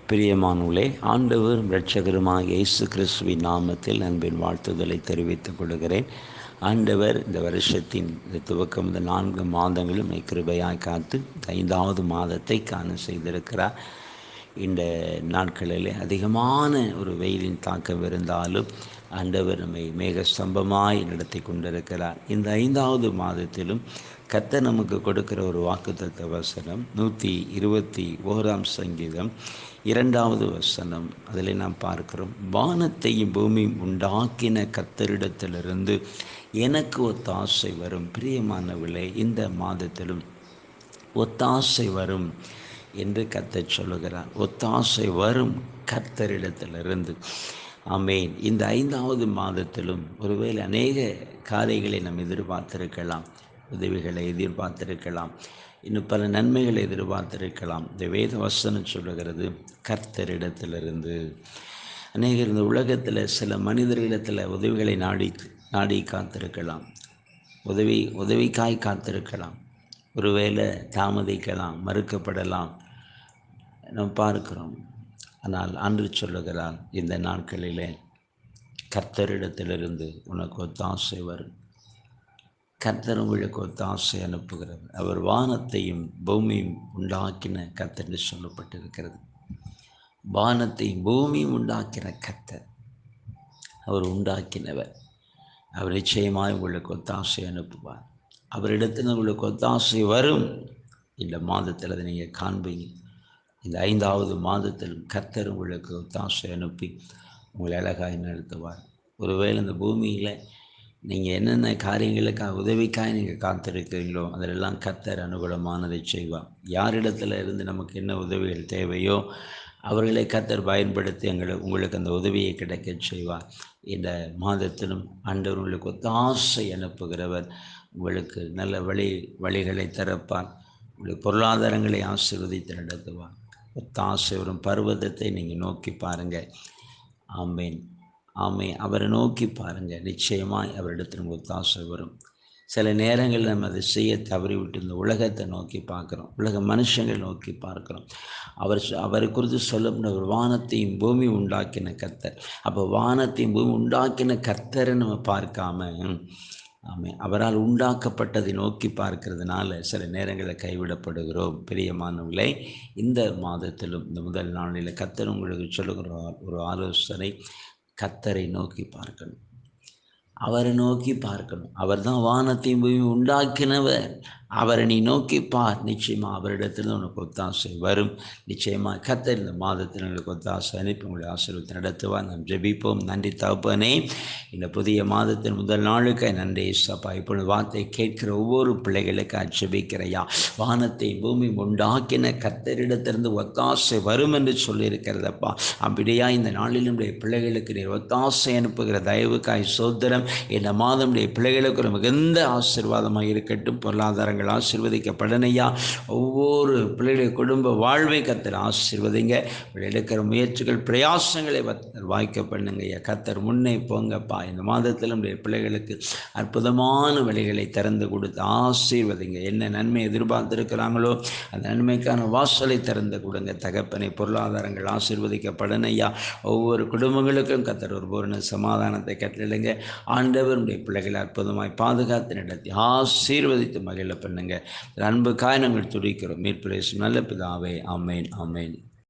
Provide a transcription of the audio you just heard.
பிரியமானவர்களே, ஆண்டவரும் இரட்சகருமாகிய இயேசு கிறிஸ்துவின் நாமத்தில் அன்பின் வாழ்த்துதலை தெரிவித்துக் கொள்கிறேன். ஆண்டவர் இந்த வருஷத்தின் இந்த துவக்கம் இந்த 4 மாதங்களும் கிருபையாய் காத்து 5வது மாதத்தை காண செய்திருக்கிறார். இந்த நாட்களில் அதிகமான ஒரு வெயிலின் தாக்கம் இருந்தாலும் ஆண்டவர் நம்மை மேக ஸ்தம்பமாய் நடத்தி கொண்டிருக்கிறார். இந்த 5வது மாதத்திலும் கர்த்தர் நமக்கு கொடுக்கிற ஒரு வாக்குத்தத்த வசனம் 121 சங்கீதம் 2வது வசனம். அதில் நாம் பார்க்கிறோம், வானத்தையும் பூமியும் உண்டாக்கின கர்த்தரிடத்திலிருந்து எனக்கு ஒத்தாசை வரும். பிரியமானவர்களே, இந்த மாதத்திலும் ஒத்தாசை வரும் என்று கர்த்தர் சொல்லுகிறார். ஒத்தாசை வரும் கர்த்தரிடத்திலிருந்து. ஆமென். இந்த 5வது மாதத்திலும் ஒருவேளை அநேக காரியங்களை நாம் எதிர்பார்த்திருக்கலாம், உதவிகளை எதிர்பார்த்திருக்கலாம், இன்னும் பல நன்மைகளை எதிர்பார்த்திருக்கலாம். இந்த வேத வசனம் சொல்லுகிறது கர்த்தரிடத்திலிருந்து. அநேகர் இந்த உலகத்தில் சில மனிதர்களிடத்தில் உதவிகளை நாடி காத்திருக்கலாம், உதவிக்காய் காத்திருக்கலாம். ஒருவேளை தாமதிக்கலாம், மறுக்கப்படலாம், நாம் பார்க்கிறோம். ஆனால் அன்று சொல்லுகிறார், இந்த நாட்களிலே கர்த்தரிடத்திலிருந்து உனக்கு ஒத்தாசை வரும். கர்த்தர் உங்களுக்கு ஒத்தாசை அனுப்புகிறார். அவர் வானத்தையும் பூமியும் உண்டாக்கின கர்த்தர் என்று சொல்லப்பட்டிருக்கிறது. வானத்தையும் பூமியும் உண்டாக்கின கர்த்தர், அவர் உண்டாக்கினவர். அவர் நிச்சயமாய் உங்களுக்கு ஒத்தாசை அனுப்புவார். அவரிடத்தில் உங்களுக்கு ஒத்தாசை வரும். இந்த மாதத்தில் அதை நீங்கள் காண்பீங்க. இந்த 5வது மாதத்திலும் கர்த்தர் உங்களுக்கு ஒத்தாசை அனுப்பி உங்களை அழகாய் நடத்துவார். ஒருவேளை இந்த பூமியில் நீங்கள் என்னென்ன காரியங்களுக்காக உதவிக்காக நீங்கள் காத்திருக்கிறீங்களோ அதிலெல்லாம் கர்த்தர் அனுகூலமானதை செய்வார். யாரிடத்தில் இருந்து நமக்கு என்ன உதவிகள் தேவையோ அவர்களை கர்த்தர் பயன்படுத்தி உங்களுக்கு அந்த உதவியை கிடைக்க செய்வார். இந்த மாதத்திலும் ஆண்டவர் உங்களுக்கு ஒத்தாசை அனுப்புகிறவர். உங்களுக்கு நல்ல வழிகளை திறப்பார். உங்களுக்கு பொருளாதாரங்களை ஆசீர்வதித்து நடத்துவார். ஒத்தாசை வரும் பர்வதத்தை நீங்கள் நோக்கி பாருங்கள். ஆமேன், அவரை நோக்கி பாருங்கள். நிச்சயமாய் அவரிடத்தில் ஒத்தாசை வரும். சில நேரங்களில் நம்ம அதை செய்ய தவறிவிட்டு இந்த உலகத்தை நோக்கி பார்க்குறோம், உலக மனுஷங்களை நோக்கி பார்க்குறோம். அவரை குறித்து சொல்லப்பட்ட ஒரு வானத்தையும் பூமி உண்டாக்கின கர்த்தர். அப்போ வானத்தையும் பூமி உண்டாக்கின கர்த்தரை நம்ம பார்க்காம அவரால் உண்டாக்கப்பட்டதை நோக்கி பார்க்கிறதுனால சில நேரங்களில் கைவிடப்படுகிறோம். பிரியமானவர்களே, இந்த மாதத்திலும் இந்த முதல் நாளில் கர்த்தர் உங்களுக்கு சொல்லுகிற ஒரு ஆலோசனை, கர்த்தரை நோக்கி பார்க்கணும், அவரை நோக்கி பார்க்கணும். அவர் தான் வானத்தையும் பூமி உண்டாக்கினவர். அவரை நீ நோக்கி பார். நிச்சயமாக அவரிடத்தில் உனக்கு ஒத்தாசை வரும். நிச்சயமாக கர்த்தர் இந்த மாதத்தில் உங்களுக்கு ஒத்தாசை அனுப்பி உங்களை ஆசீர்வதித்து நடத்துவார். நாம் ஜெபிப்போம். நன்றி தகப்பனே, இந்த புதிய மாதத்தின் முதல் நாளுக்கு நன்றி ஏசப்பா. இப்பொழுது வார்த்தை கேட்கிற ஒவ்வொரு பிள்ளைகளுக்கு ஜெபிக்கிறையா, வானத்தை பூமி உண்டாக்கின கர்த்தரிடத்திலிருந்து ஒத்தாசை வரும் என்று சொல்லியிருக்கிறதப்பா. அப்படியா இந்த நாளில் நம்முடைய பிள்ளைகளுக்கு நீர் ஒத்தாசை அனுப்புகிற தயவுக்காய் சோத்திரம். இந்த மாதம் பிள்ளைகளுக்கு ஒரு மிகுந்த ஆசீர்வாதமாக இருக்கட்டும். பொருளாதாரங்கள் ஆசீர்வதிக்கப்படனையா. ஒவ்வொரு பிள்ளைகளுடைய குடும்ப வாழ்வை கர்த்தர் ஆசீர்வதிங்க. எடுக்கிற முயற்சிகள் பிரயாசங்களை வாய்க்க பண்ணுங்க. கர்த்தர் முன்னே போங்கப்பா. இந்த மாதத்தில் நம்முடைய பிள்ளைகளுக்கு அற்புதமான வழிகளை திறந்து கொடுத்து ஆசீர்வதிங்க. என்ன நன்மை எதிர்பார்த்திருக்கிறாங்களோ அந்த நன்மைக்கான வாசலை திறந்து கொடுங்க தகப்பனை. பொருளாதாரங்கள் ஆசீர்வதிக்கப்படனையா. ஒவ்வொரு குடும்பங்களுக்கும் கர்த்தர் ஒரு பூரண சமாதானத்தை கட்டளைங்க. ஆண்டவருடைய பிள்ளைகளை அற்புதமாய் பாதுகாத்து நடத்தி ஆசீர்வதித்து மகிழ பண்ணுங்க. அன்புக்காய் நாங்கள் துடிக்கிறோம். மீட்பு நல்ல பிதாவே. ஆமேன், ஆமேன்.